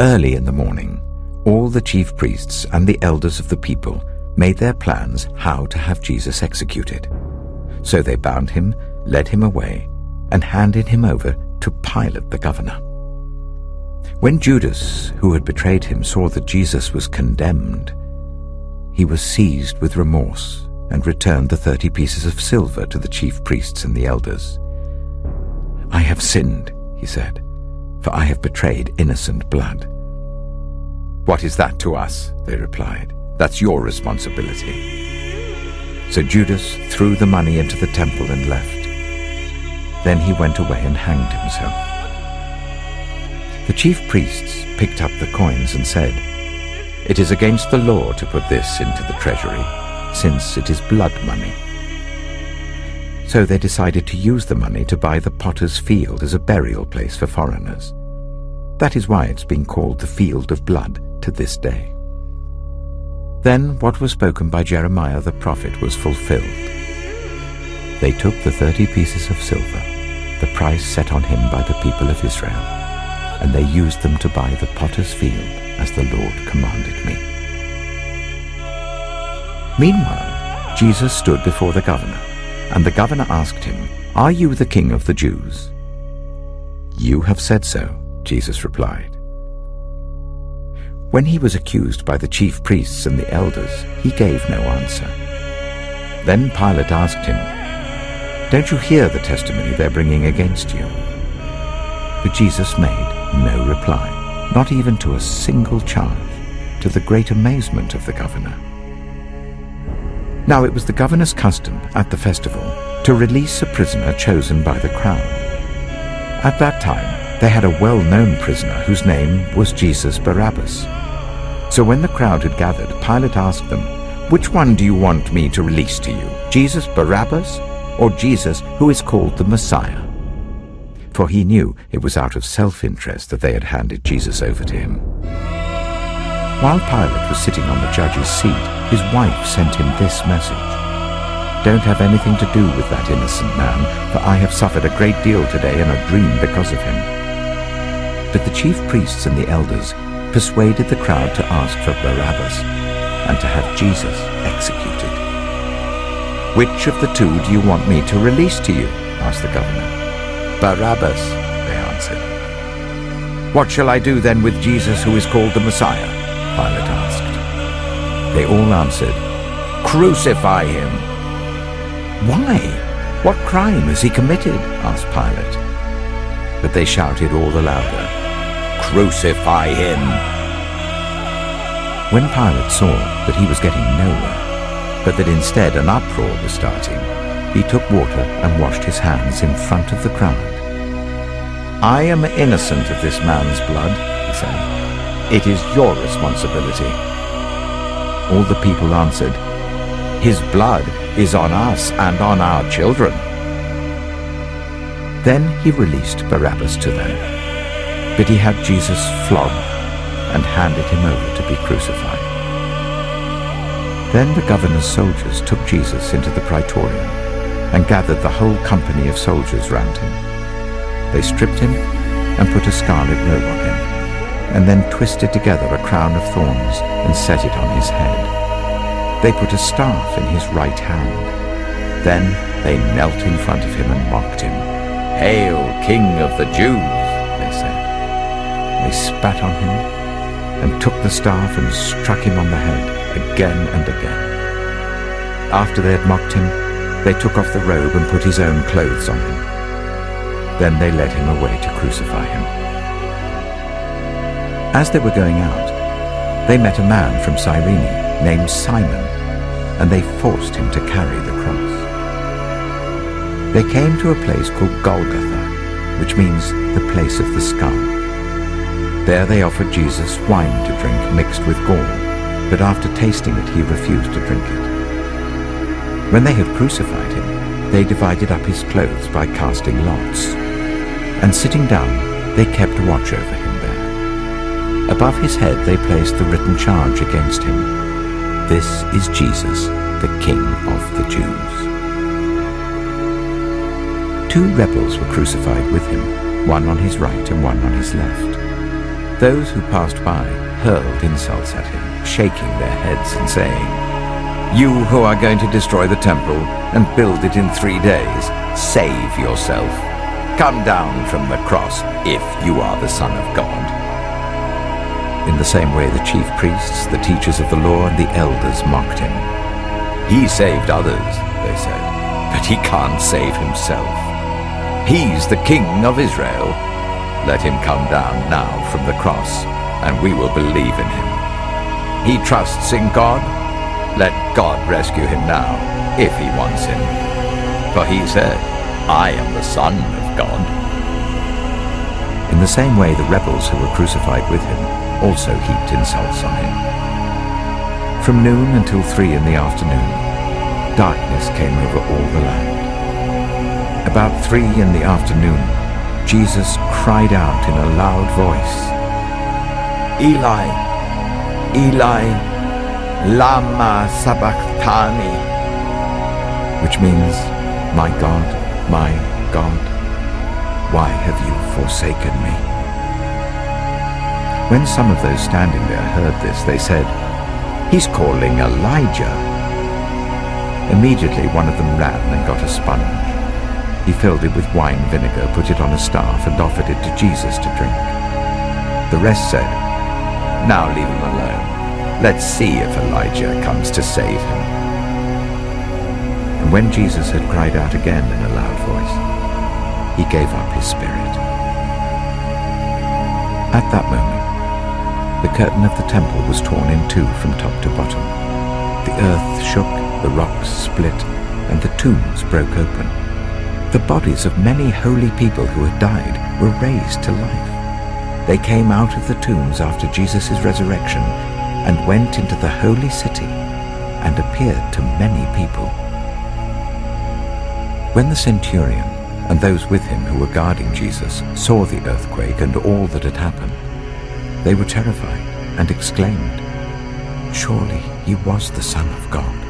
Early in the morning, all the chief priests and the elders of the people made their plans how to have Jesus executed. So they bound him, led him away, and handed him over to Pilate the governor. When Judas, who had betrayed him, saw that Jesus was condemned, he was seized with remorse and returned the 30 pieces of silver to the chief priests and the elders. "I have sinned," he said, "for I have betrayed innocent blood." "What is that to us?" they replied. "That's your responsibility." So Judas threw the money into the temple and left. Then he went away and hanged himself. The chief priests picked up the coins and said, "It is against the law to put this into the treasury, since it is blood money." So they decided to use the money to buy the potter's field as a burial place for foreigners. That is why it's been called the Field of Blood to this day. Then what was spoken by Jeremiah the prophet was fulfilled. They took the 30 pieces of silver, the price set on him by the people of Israel, and they used them to buy the potter's field as the Lord commanded me. Meanwhile, Jesus stood before the governor, and the governor asked him, "Are you the king of the Jews?" "You have said so," Jesus replied. When he was accused by the chief priests and the elders, he gave no answer. Then Pilate asked him, "Don't you hear the testimony they're bringing against you?" But Jesus made no reply, not even to a single charge, to the great amazement of the governor. Now it was the governor's custom at the festival to release a prisoner chosen by the crowd. At that time, they had a well-known prisoner whose name was Jesus Barabbas. So when the crowd had gathered, Pilate asked them, "Which one do you want me to release to you, Jesus Barabbas or Jesus who is called the Messiah?" For he knew it was out of self-interest that they had handed Jesus over to him. While Pilate was sitting on the judge's seat, his wife sent him this message: "Don't have anything to do with that innocent man, for I have suffered a great deal today in a dream because of him." But the chief priests and the elders persuaded the crowd to ask for Barabbas and to have Jesus executed. "Which of the two do you want me to release to you?" asked the governor. "Barabbas," they answered. "What shall I do then with Jesus who is called the Messiah?" Pilate asked. They all answered, "Crucify him." "Why? What crime has he committed?" asked Pilate. But they shouted all the louder, "Crucify him!" When Pilate saw that he was getting nowhere, but that instead an uproar was starting, he took water and washed his hands in front of the crowd. "I am innocent of this man's blood," he said. "It is your responsibility." All the people answered, "His blood is on us and on our children." Then he released Barabbas to them, but he had Jesus flogged and handed him over to be crucified. Then the governor's soldiers took Jesus into the praetorium and gathered the whole company of soldiers round him. They stripped him and put a scarlet robe on him, and then twisted together a crown of thorns and set it on his head. They put a staff in his right hand. Then they knelt in front of him and mocked him. "Hail, King of the Jews," they said. They spat on him and took the staff and struck him on the head again and again. After they had mocked him, they took off the robe and put his own clothes on him. Then they led him away to crucify him. As they were going out, they met a man from Cyrene named Simon, and they forced him to carry the cross. They came to a place called Golgotha, which means the place of the skull. There they offered Jesus wine to drink mixed with gall, but after tasting it he refused to drink it. When they had crucified him, they divided up his clothes by casting lots, and sitting down they kept watch over him there. Above his head they placed the written charge against him: "This is Jesus, the King of the Jews." 2 rebels were crucified with him, one on his right and one on his left. Those who passed by hurled insults at him, shaking their heads and saying, "You who are going to destroy the temple and build it in 3 days, save yourself. Come down from the cross if you are the Son of God." In the same way, the chief priests, the teachers of the law, and the elders mocked him. "He saved others," they said, "but he can't save himself. He's the King of Israel. Let him come down now from the cross, and we will believe in him. He trusts in God. Let God rescue him now, if he wants him. For he said, 'I am the Son of God.'" In the same way, the rebels who were crucified with him also heaped insults on him. From noon until 3 in the afternoon, darkness came over all the land. About 3 in the afternoon, Jesus cried out in a loud voice, "Eli, Eli, lama sabachthani," which means, my God, why have you forsaken me?" When some of those standing there heard this, they said, "He's calling Elijah." Immediately one of them ran and got a sponge. He filled it with wine vinegar, put it on a staff, and offered it to Jesus to drink. The rest said, "Now leave him alone. Let's see if Elijah comes to save him." And when Jesus had cried out again in a loud voice, he gave up his spirit. At that moment, the curtain of the temple was torn in two from top to bottom. The earth shook, the rocks split, and the tombs broke open. The bodies of many holy people who had died were raised to life. They came out of the tombs after Jesus' resurrection and went into the holy city and appeared to many people. When the centurion and those with him who were guarding Jesus saw the earthquake and all that had happened, they were terrified and exclaimed, "Surely he was the Son of God."